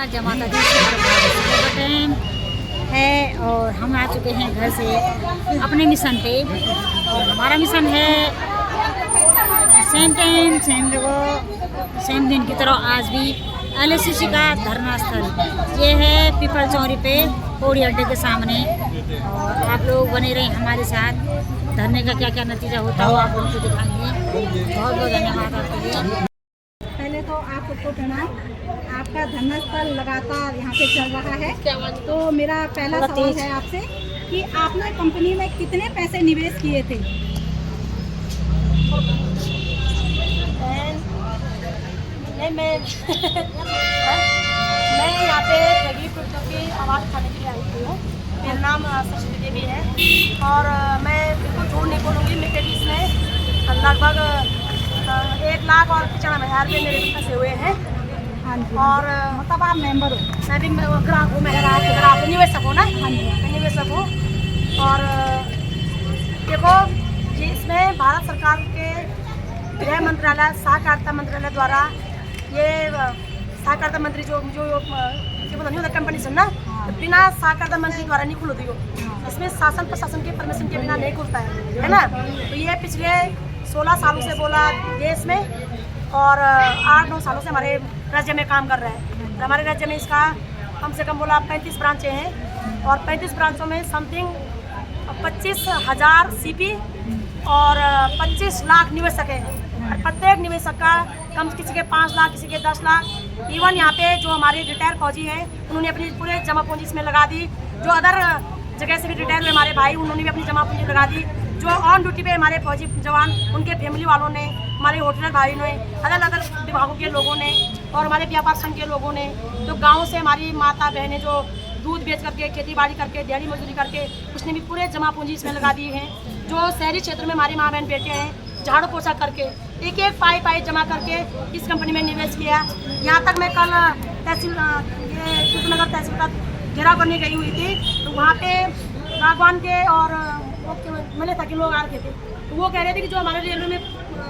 जमात time है और हम आ चुके हैं घर से अपने मिशन पे। और हमारा मिशन है सेम टाइम सेम जगह सेम दिन की तरह आज भी LSCC का धरना स्थल ये है पीपल चौरी पे पौड़ी अड्डे के सामने। और आप लोग बने रहें हमारे साथ, धरने का क्या क्या नतीजा होता है आप उनको दिखाएंगे। बहुत बहुत धन्यवाद आपके लिए। पहले तो आप सबको प्रणाम। आपका धरना स्थल लगातार यहाँ पे चल रहा है, तो मेरा पहला सवाल है आपसे कि आपने कंपनी में कितने पैसे निवेश किए थे? मैं यहाँ पे गरीब पीड़ितों की आवाज़ उठाने के लिए आई हुई हूँ। मेरा नाम सरस्वती देवी है और मैं बिल्कुल झूठ नहीं बोलूँगी। मेरे इसमें लगभग 1,95,000 रुपये मेरे भी फंसे हुए हैं। हाँ जी। और मतलब आप मेंबर हो? मैं भी ग्राहक हूँ। मैं ग्राहक निवेशक हूँ ना। हाँ जी। मैं निवेशक हूँ। और देखो ये इसमें भारत सरकार के गृह मंत्रालय सहकारिता मंत्रालय द्वारा ये सहकारिता मंत्री जो पता नहीं होता कंपनी से ना, तो बिना सहकारिता मंत्री द्वारा नहीं खुल होती हो। इसमें शासन प्रशासन के परमिशन के बिना नहीं खुलता है ना। तो ये पिछले 16 सालों से बोला देश में और 8-9 सालों से हमारे राज्य में काम कर रहा है। तो हमारे राज्य में इसका कम से कम बोला 35 ब्रांचें हैं और 35 ब्रांचों में समथिंग 25,000 CP और 25 लाख निवेशक हैं। और प्रत्येक निवेशक का कम किसी के 5 लाख किसी के 10 लाख। इवन यहाँ पे जो हमारे रिटायर फौजी हैं उन्होंने अपनी पूरे जमा पूंजी इसमें लगा दी। जो अदर जगह से भी रिटायर हुए हमारे भाई उन्होंने भी अपनी जमा पूंजी लगा दी। जो ऑन ड्यूटी पे हमारे फौजी जवान उनके फैमिली वालों ने, हमारे होटलर भाई ने, अलग अलग विभागों के लोगों ने और हमारे व्यापार संघ के लोगों ने, जो गाँव से हमारी माता बहनें जो दूध बेच करके खेती बाड़ी करके दिहाड़ी मजदूरी करके उसने भी पूरे जमा पूंजी इसमें लगा दी है। जो शहरी क्षेत्र में हमारी माँ बहन बेटे हैं झाड़ू पोछा करके एक एक पाई जमा करके इस कंपनी में निवेश किया। यहाँ तक मैं कल तहसील नगर तहसील का घेराव करने गई हुई थी, तो वहाँ पे बागवान के और मिले था कि लोग आ रहे थे, तो वो कह रहे थे कि जो हमारे रेलवे में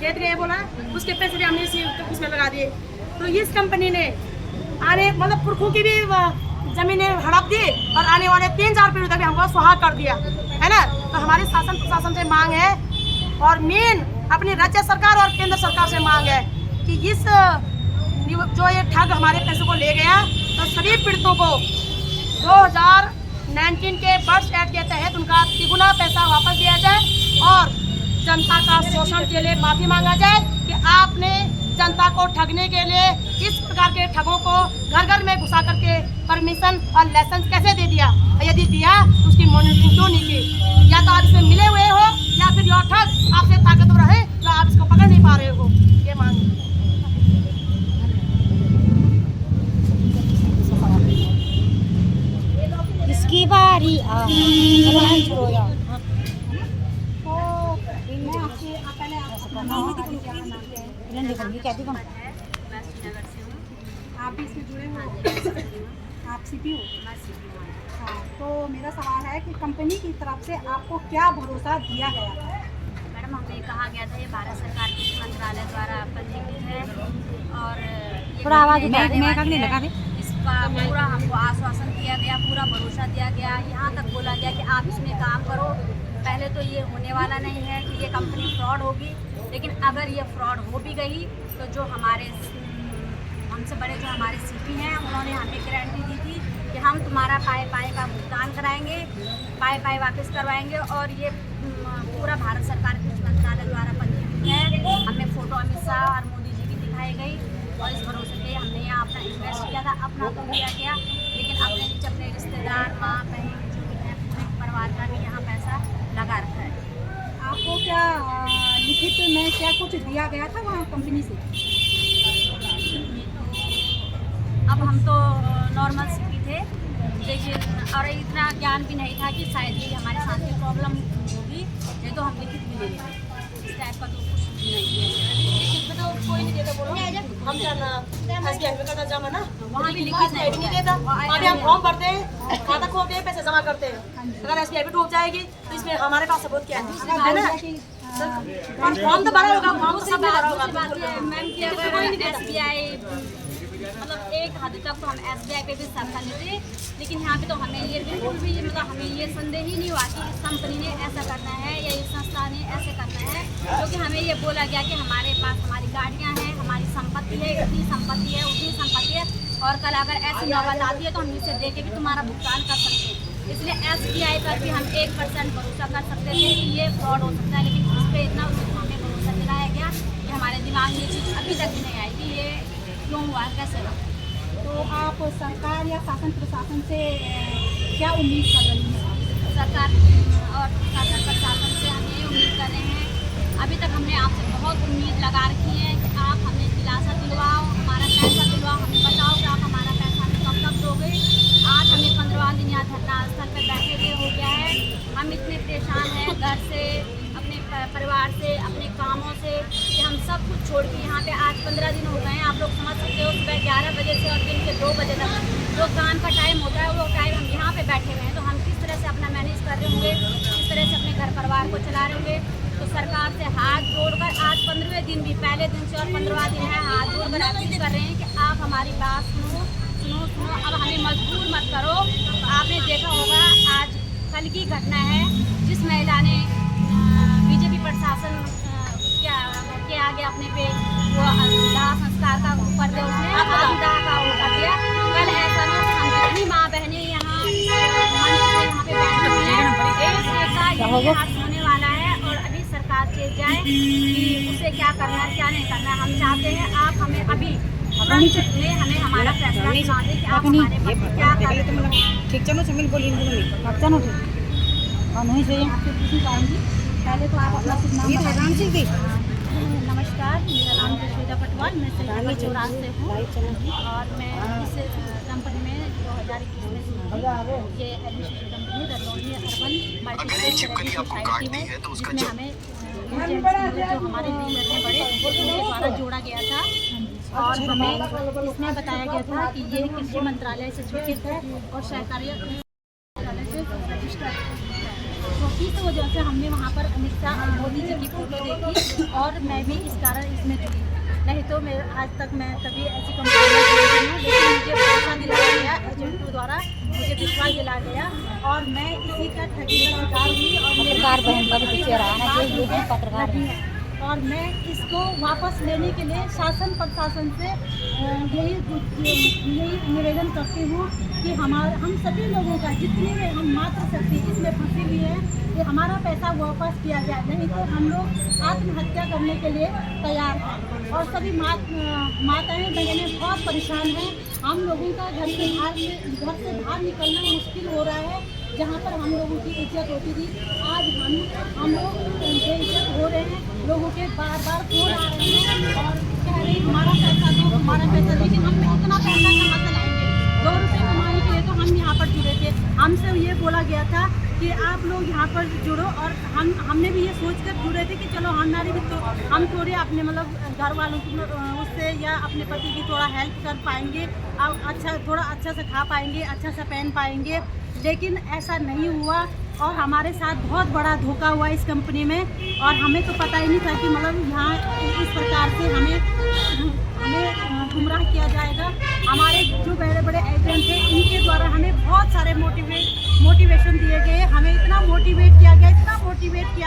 खेत गए बोला उसके पैसे भी हमने इसमें लगा दिए। तो इस कंपनी ने आने मतलब पुरखों की भी जमीनें हड़प दी और आने वाले 3-4 पीढ़ी तक हमको सुहाग कर दिया है ना। तो हमारी शासन प्रशासन से मांग है और मेन अपनी राज्य सरकार और केंद्र सरकार से मांग है कि इस जो ये ठग हमारे पैसों को ले गया, तो सभी पीड़ितों को 2019 के बर्ड्स एक्ट के तहत उनका तिगुना पैसा वापस दिया जाए और जनता का शोषण के लिए माफी मांगा जाए कि आपने जनता को ठगने के लिए इस प्रकार के ठगों को घर घर में घुसा करके परमिशन और लाइसेंस कैसे दे दिया। यदि दिया तो उसकी मॉनिटरिंग क्यों नहीं की। या तो आप इसमें मिले हुए हो या फिर यह ठग आपसे ताकतवर है तो आप इसको पकड़ नहीं पा रहे हो। ये मांग इसकी बारी आप भी इसमें जुड़े हो? आप CP हो? हाँ, तो मेरा सवाल है कि कंपनी की तरफ से आपको क्या भरोसा दिया गया था? मैडम हमें कहा गया था ये भारत सरकार के मंत्रालय द्वारा पंजीकृत है और थोड़ा आवाज इसका पूरा हमको आश्वासन दिया गया, पूरा भरोसा दिया गया। यहाँ तक बोला गया कि आप इसमें काम करो। पहले तो ये होने वाला नहीं है कि ये कंपनी फ्रॉड होगी, लेकिन अगर ये फ्रॉड हो भी गई तो जो हमसे बड़े जो हमारे CP हैं उन्होंने हमें गारंटी दी थी कि हम तुम्हारा पाए का भुगतान कराएंगे, पाए वापस करवाएंगे। और ये पूरा भारत सरकार के मंत्रालय द्वारा पंजीकृत है। हमें फोटो अमित शाह और मोदी जी की दिखाई गई और इस भरोसे पे हमने यहाँ अपना इन्वेस्ट किया था। अपना तो किया गया, लेकिन अपने नीचे अपने रिश्तेदार माँ बहन जो भी हैं पूरे परिवार का भी यहाँ पैसा लगा रखा है। आपको क्या लिखित में क्या कुछ दिया गया था वहाँ कंपनी से? अब हम तो नॉर्मल CP थे, लेकिन और इतना ज्ञान भी नहीं था कि शायद ये हमारे साथ की प्रॉब्लम होगी, नहीं तो हम लिखित भी ले लेते। इस टाइप का तो कुछ नहीं है। तो कोई नहीं देता बोलो हम जाना SBI में करना जमा ना, वहाँ भी लिखित नहीं देता। अभी हम फॉर्म भरते हैं, खाता खोलते हैं, पैसे जमा करते हैं। अगर SBI भी डूब जाएगी तो इसमें हमारे पास सबूत क्या है ना। फॉर्म तो भरा होगा, फॉर्म तो सब भरा होगा। मैम की अगर SBI मतलब एक एक हद तक तो हम SBI पे भी शक कर लेते, लेकिन यहाँ पे तो हमें ये बिल्कुल भी मतलब हमें ये संदेह ही नहीं हुआ कि इस कंपनी ने ऐसा करना है या इस संस्था ने ऐसे करना है, क्योंकि हमें ये बोला गया कि हमारे पास हमारी गाड़ियाँ हैं, हमारी संपत्ति है, इतनी संपत्ति है, उतनी संपत्ति है, और कल अगर ऐसी नौबत आती है तो हम इसे दे के भी तुम्हारा भुगतान कर सकते हैं। इसलिए SBI पर भी हम 1% भरोसा कर सकते थे कि ये फ्रॉड हो सकता है, लेकिन इस पर इतना हमें भरोसा दिलाया गया कि हमारे दिमाग में ये चीज़ अभी तक भी नहीं आई कि ये क्यों हुआ, कैसे हुआ। तो आप सरकार या शासन प्रशासन से क्या उम्मीद कर रही हैं? सरकार और शासन प्रशासन से हम ये उम्मीद कर रहे हैं, अभी तक हमने आपसे बहुत उम्मीद लगा रखी है कि आप हमें दिलासा दिलवाओ, हमारा पैसा दिलवाओ, हमें बताओ कि आप हमारा पैसा हमें कब तक दोगे। आज हमें 15 दिन यहाँ धरना स्थल पर बैठे हुए हो गया है, हम इतने परेशान हैं घर से, अपने परिवार से, अपने कामों से, कि हम सब कुछ छोड़ के यहाँ पे आज 15 दिन हो गए हैं। आप लोग समझ सकते हो, सुबह 11 बजे से और दिन के 2 बजे तक जो काम का टाइम होता है वो टाइम हम यहाँ पे बैठे हुए हैं, तो हम किस तरह से अपना मैनेज कर रहे होंगे, किस तरह से अपने घर परिवार को चला रहे होंगे। तो सरकार से हाथ जोड़कर आज 15वें दिन भी, पहले दिन से और 15वां दिन है, हाथ जोड़कर अपील कर रहे हैं कि आप हमारी बात सुनो, अब हमें मजबूर मत करो। तो आपने देखा होगा आज कल की घटना है, जिस महिला ने बीजेपी प्रशासन के आगे अपने पे वो दाह संस्कार का ऊपर दे, उसने दाह का वो कर दिया। कल ऐसा ना हम जितनी माँ बहनें यहाँ पे बैठी हुई हैं, एक का ये हाथ होने वाला है, और अभी सरकार से जाए कि उसे क्या करना है क्या नहीं करना है। हम चाहते हैं आप हमें अभी हमें हमारा फैसला सुना दें कि आप हमारे पास क्या कर रहे हैं। ठीक, चलो चमिल बोलिए, चलो ठीक, और नहीं चाहिए आपसे पूछना चाहूँगी, पहले तो आप अपना शुभ नाम बताइए। नमस्कार, मेरा नाम जसवीदा पटवाल, मैं सही चौरास से हूँ, और मैं इस कंपनी में 2021 में ये एडमिनिस्ट्रेशन कंपनी रतौनी अर्बन मल्टीप्लेक्स सोसाइटी है, जिसमें हमें जो हमारे डीलर हैं बड़े, उनके द्वारा जोड़ा गया था, और हमें इसमें बताया गया था कि ये कृषि मंत्रालय से स्वीकृत है और सहकारी मंत्रालय से रजिस्टर्ड है। तो इस वजह से हमने वहाँ पर अमित शाह और मोदी जी की फ़ोटो देखी, और मैं भी इस कारण इसमें जुड़ी, नहीं तो मैं आज तक मैं कभी ऐसी कंपनी में जुड़ी नहीं हूँ, लेकिन मुझे भरोसा दिलाया गया एजेंटों द्वारा, मुझे विश्वास दिलाया गया, और मैं इसी का ठगी का शिकार हुई, और पत्रकार बहन का भी चेहरा है ना, जो ये पत्रकार नहीं है। और मैं इसको वापस लेने के लिए शासन प्रशासन से यही निवेदन करती हूँ कि हम सभी लोगों का जितनी भी हम मातृशक्ति इसमें फंसी हुई है, कि हमारा पैसा वापस किया जाए, नहीं तो हम लोग आत्महत्या करने के लिए तैयार हैं। और सभी माताएं बहनें बहुत परेशान हैं, हम लोगों का घर से बाहर निकलना मुश्किल हो रहा है, जहाँ पर हम लोगों की इज्जत होती थी, आज हम लोग बेइज्जत हो रहे हैं। लोगों के बार बार फोन आ रहे हैं और कह रहे हैं हमारा पैसा दो, हमारा पैसा, लेकिन हम इतना पैसा कहाँ से लाएंगे? 2 रुपये कमाने के लिए तो हम यहाँ पर जुड़े थे, हमसे ये बोला गया था कि आप लोग यहाँ पर जुड़ो, और हमने भी ये सोचकर जुड़े थे कि चलो हमारी भी तो हम थोड़े अपने मतलब घर वालों की उससे या अपने पति की थोड़ा हेल्प कर पाएंगे, अब थोड़ा अच्छा से खा पाएंगे, अच्छा से पहन पाएंगे, लेकिन ऐसा नहीं हुआ, और हमारे साथ बहुत बड़ा धोखा हुआ इस कंपनी में, और हमें तो पता ही नहीं था कि मतलब यहाँ इस प्रकार से हमें गुमराह किया जाएगा। हमारे जो बड़े बड़े एजेंट थे, इनके द्वारा हमें बहुत सारे मोटिवेशन दिए गए, हमें इतना मोटिवेट किया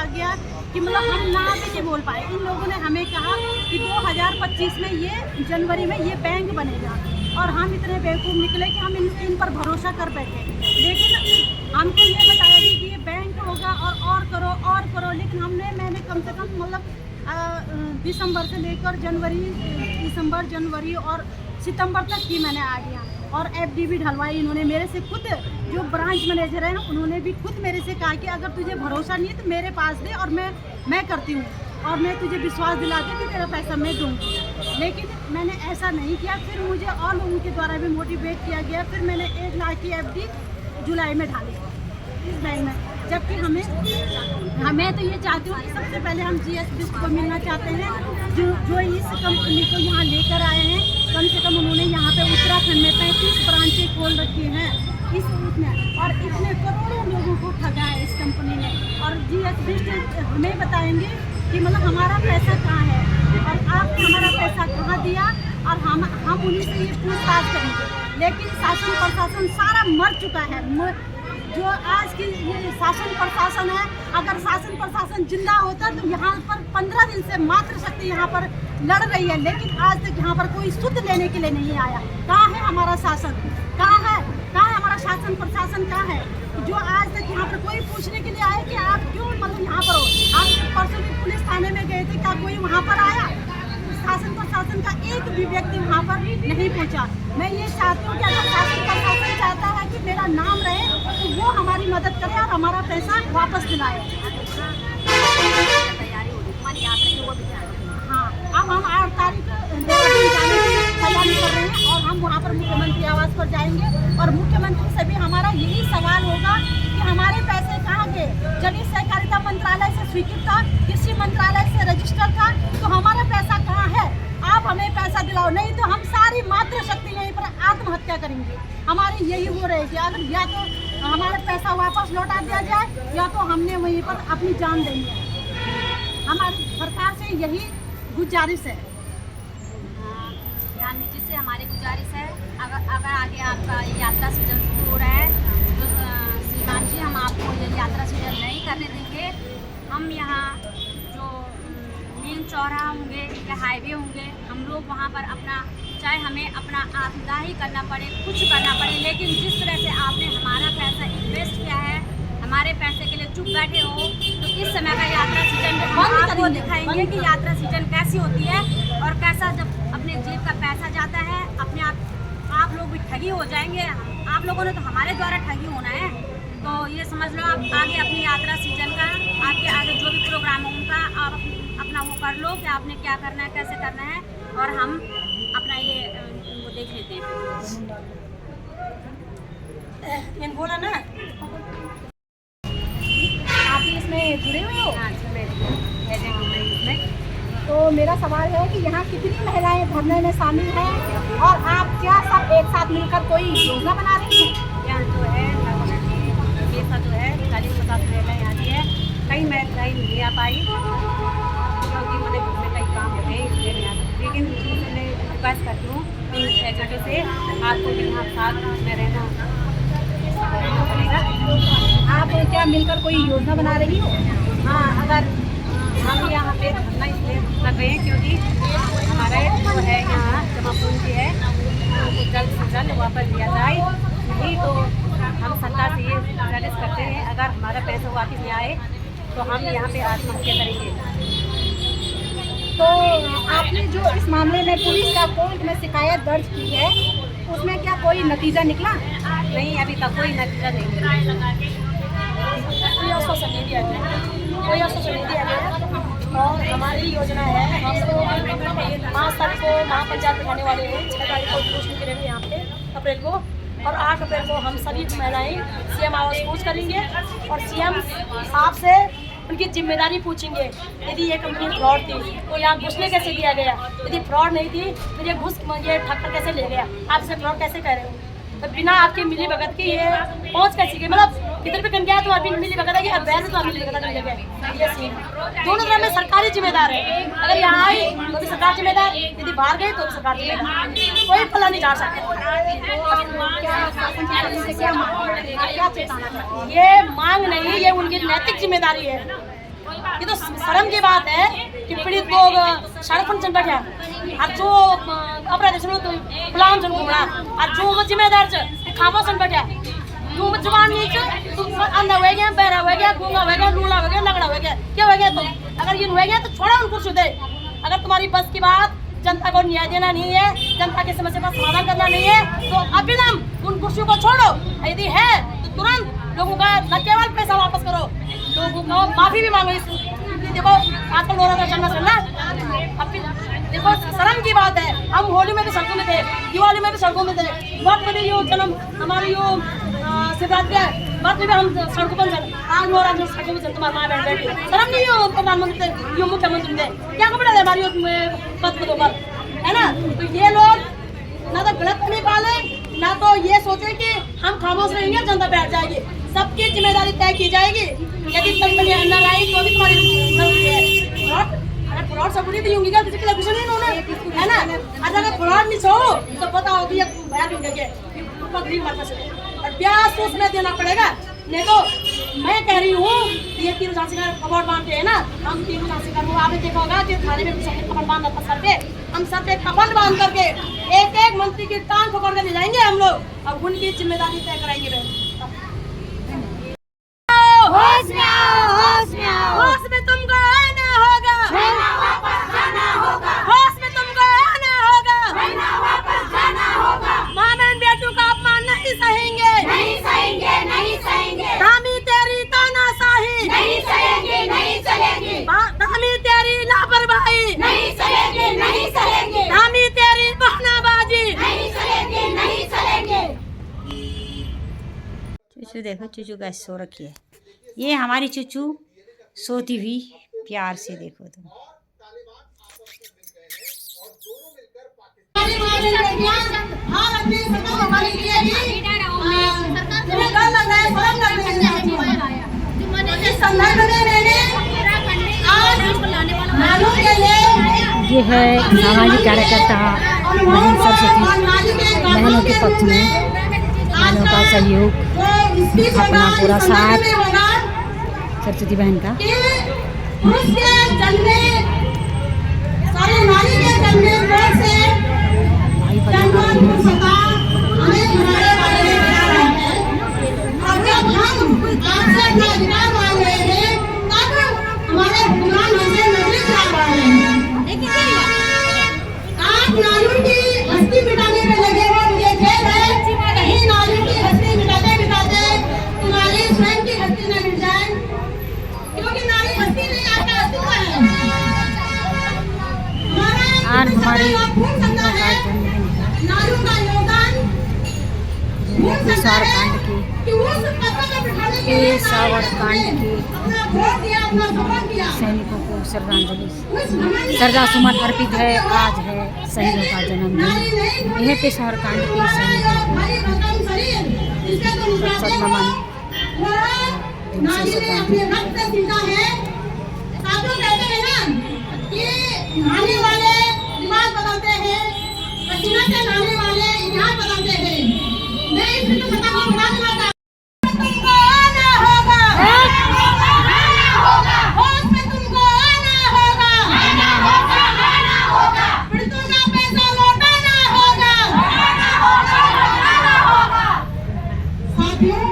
गया कि मतलब हम ना भी नहीं बोल पाए। इन लोगों ने हमें कहा कि 2025 में ये जनवरी में ये बैंक बनेगा, और हम इतने बेवकूफ़ निकले कि हम इन पर भरोसा कर बैठे, लेकिन हमको ये बताया गया कि ये बैंक होगा और करो, लेकिन मैंने कम से कम मतलब दिसंबर से लेकर जनवरी और सितंबर तक की मैंने आ गया, और FD भी ढलवाई इन्होंने मेरे से। खुद जो ब्रांच मैनेजर है उन्होंने भी खुद मेरे से कहा कि अगर तुझे भरोसा नहीं है तो मेरे पास दे, और मैं करती हूँ, और मैं तुझे विश्वास दिलाती कि तेरा पैसा मैं दूँगी, लेकिन मैंने ऐसा नहीं किया। फिर मुझे और लोगों के द्वारा भी मोटिवेट किया गया, फिर मैंने 1 लाख की FD जुलाई में ढाली इस बैंक में, जबकि हमें तो ये चाहती हूँ कि सबसे पहले हम GS को मिलना चाहते हैं, जो इस कंपनी को यहाँ लेकर आए हैं। कम से कम उन्होंने यहाँ पे उत्तराखंड में 35 ब्रांचें खोल रखी हैं उसमें, और इतने करोड़ों लोगों को ठगा है इस कंपनी ने, और GS हमें बताएंगे कि मतलब हमारा पैसा कहाँ है, और आपने हमारा पैसा कहाँ दिया, और हम उन्हीं से ये पूछताछ करेंगे। लेकिन शासन प्रशासन सारा मर चुका है। जो आज की ये शासन प्रशासन है, अगर शासन प्रशासन जिंदा होता तो यहाँ पर 15 दिन से मातृ शक्ति यहाँ पर लड़ रही है, लेकिन आज तक यहाँ पर कोई सुध लेने के लिए नहीं आया। कहाँ है हमारा शासन? कहाँ है हमारा शासन प्रशासन? कहाँ है जो आज तक यहाँ पर कोई पूछने के लिए आए कि आप क्यों मतलब यहाँ पर हो? आप परसों भी पुलिस थाने में गए थे, क्या कोई वहाँ पर आया? शासन प्रशासन का एक भी व्यक्ति वहाँ पर नहीं पहुँचा। मैं ये चाहती हूँ कि अगर शासन प्रशासन चाहता है कि मेरा नाम रहे तो वो हमारी मदद करे और हमारा पैसा वापस दिलाए। हाँ, अब हम 8 तारीख देहरादून जाने की तैयारी कर रहे हैं और हम वहाँ पर मुख्यमंत्री आवास पर जाएंगे और मुख्यमंत्री से भी हमारा यही सवाल होगा कि हमारे पैसे कहाँ गए? जब ये सहकारिता मंत्रालय से स्वीकृत था, कृषि मंत्रालय से रजिस्टर था, तो हमारा पैसा कहाँ है? आप हमें पैसा दिलाओ, नहीं तो हम सारी मातृ शक्ति यहीं पर आत्महत्या करेंगे। हमारी यही हो रहेगी, अगर या तो हमारा पैसा वापस लौटा दिया जाए या तो हमने वहीं पर अपनी जान देनी है। हमारी सरकार से यही गुजारिश है। प्रधानमंत्री जी से हमारी गुजारिश है, अगर आगे आपका यात्रा सीजन शुरू हो रहा है तो श्रीमान जी हम आपको ये यात्रा सीजन नहीं करने देंगे। हम यहाँ जो मेन चौराहा होंगे या हाईवे होंगे, हम लोग वहाँ पर अपना चाहे हमें अपना आपदा ही करना पड़े, कुछ करना पड़े, लेकिन जिस तरह से आपने हमारा पैसा इन्वेस्ट किया है, हमारे पैसे के लिए चुप बैठे हो, तो इस समय का यात्रा सीजन में हम आपको दिखाएंगे कि यात्रा सीजन कैसी होती है और कैसा जब अपने जेब का पैसा जाता है, अपने आप लोग भी ठगी हो जाएंगे। आप लोगों ने तो हमारे द्वारा ठगी होना है, तो ये समझ लो आप आगे अपनी यात्रा सीजन का आपके आगे जो भी प्रोग्राम है उनका आप अपना वो कर लो कि आपने क्या करना है, कैसे करना है, और हम अपना ये उनको देख लेते हैं। बोला ना आप भी इसमें जुड़े हुए हो? हाँ जी, मैं इसमें। तो मेरा सवाल है कि यहाँ कितनी महिलाएं धरने में शामिल हैं और आप क्या सब एक साथ मिलकर कोई योजना बना रही हैं? यहाँ जो है पैसा जो है 40-50 महिला यहाँ की है। कई महिलाएं नहीं आ पाई क्योंकि मैंने घर में कई काम होते हैं, इसलिए नहीं आती, लेकिन मैं रिक्वेस्ट करती हूँ इन एजेंटों से आपको भी यहाँ साथ में रहना पड़ेगा। आप क्या मिलकर कोई योजना बना रही हो? हाँ, अगर हम यहाँ पे धरना इसलिए कर रहे हैं क्योंकि हमारे जो है यहाँ जमा पूंजी है वो जल्द से जल्द वापस दिया जाए, नहीं तो हम सरकार से ये गुजारिश करते हैं अगर हमारा पैसा वापस नहीं आए तो हम यहाँ पे आत्महत्या करेंगे। तो आपने जो इस मामले में पुलिस का कोर्ट में शिकायत दर्ज की है उसमें क्या कोई नतीजा निकला? नहीं, अभी तक कोई नतीजा नहीं मिला। कोई आश्वासन नहीं दिया गया और हमारी योजना है हमको 5 तारीख को महापंचायत दिखाने वाले हैं, 6 तारीख को घोषणा करेंगे यहाँ पे अप्रैल को, और 8 अप्रैल को हम सभी महिलाएं सीएम आवास पहुँच करेंगे और सीएम साहब से उनकी जिम्मेदारी पूछेंगे। यदि ये कंपनी फ्रॉड थी तो यहाँ घुसने कैसे दिया गया? यदि फ्रॉड नहीं थी तो ये ठक्कर कैसे ले गया? आप इसे फ्रॉड कैसे कह रहे हो? तो बिना आपकी मिली भगत की ये पहुँच कैसी गई? मतलब किधर भी कन गया तो अभी मिली भगत है, अब वैसे तो मिली भगत नहीं लगे। ये सीन दोनों तरह में सरकारी जिम्मेदार है, अगर यहाँ आई तो भी सरकार जिम्मेदार, यदि बाहर गई तो भी सरकार जिम्मेदार, कोई फला नहीं जा सकता। ये मांग नहीं, ये उनकी नैतिक जिम्मेदारी है। ये तो शर्म की बात है कि पीड़ित लोग सड़क पर चल बैठे और जो अपराधी तो गुलाम जन घूमना और जो वो जिम्मेदार खामोश चल बैठे जो जवान नहीं तो अंधा हो गया, बहरा हो गया, गूंगा हो गया, लूला हो गया, लगड़ा हो गया, क्या हो गया? तुम अगर ये हो गया तो छोड़ा उनको दे। अगर तुम्हारी बस की बात जनता को न्याय देना नहीं है, जनता की समस्या का समाधान करना नहीं है तो अभिनम उन कुर्सियों को छोड़ो। यदि है तो तुरंत लोगों का न केवल पैसा वापस करो, लोगों को माफी भी मांगो। देखो आजकल लोगों का चलना देखो शर्म की बात है। हम होली में भी सड़कों में थे, दिवाली में भी सड़कों में थे, वक्त में भी यो जन्म हमारी यो शिवरात्रि है, वक्त में भी हम सड़कों पर आज लोग आज सड़कों में तुम्हारे माँ बहन बैठी, शर्म नहीं हो प्रधानमंत्री यो मुख्यमंत्री थे, क्या कपड़े थे हमारी पद पदों पर, है ना? तो ये लोग ना तो गलत नहीं पाले, ना तो ये सोचे कि हम खामोश रहेंगे जनता बैठ जाएगी। सबकी जिम्मेदारी तय की जाएगी। यदि कंपनी अंदर आई तो भी तुम्हारी मैं फ्रॉड सब नहीं दूंगी क्या किसी कुछ नहीं होना है ना। अगर फ्रॉड नहीं छो तो बताओ कि भैया दूंगे ऊपर गरीब मार से और ब्याज तो उसमें देना पड़ेगा। नहीं तो मैं कह रही हूँ ये तीनों झांसी का कपड़ बांधते हैं ना, हम तीनों झांसी का वो आपने देखा होगा कि थाने में सबके कपड़ बांध रखा सर पे, हम सर पे कपड़ बांध करके एक एक मंत्री की टांग पकड़ कर ले जाएंगे हम लोग, अब उनकी जिम्मेदारी तय कराएंगे। होश में आओ, होश में आओ, होश में तुमको आना होगा, वापस जाना होगा, होश में तुमको आना होगा, वापस जाना होगा, माँ बहन बेटों का अपमान नहीं सहेंगे, नहीं सहेंगे, नहीं सहेंगे, धामी तेरी तानाशाही, नहीं सहेंगे, नहीं सहेंगे, धामी तेरी लापरवाही, नहीं सहेंगे, नहीं सहेंगे, धामी तेरी बहनाबाजी, नहीं सहेंगे, नहीं सहेंगे। चूचू देखो, चूचू कैसे सो रखी है। ये हमारी चूचू सोती हुई, प्यार से देखो तुम। ये है सामाजिक कार्यकर्ता बहन सरस्वती, बहनों के पक्ष में बहनों का सहयोग, अपना पूरा साथ सरस्वती बहन का। आज हमारे पेशावर कांड के सैनिकों को श्रद्धांजलि, श्रद्धा सुमन अर्पित है। आज है शहीदों का जन्मदिन। यह पेशावर कांड के सैनिकों को नमन, दिन से श्रद्धांजलि। नहाने वाले दिमाग बदलते हैं, पसीना से नहाने वाले इतिहास बदलते हैं। मैं इस वीडियो को बता दूंगा तुमको आना होगा, होश में तुमको आना होगा, पीड़ितों का पैसा लौटाना होगा। साथियों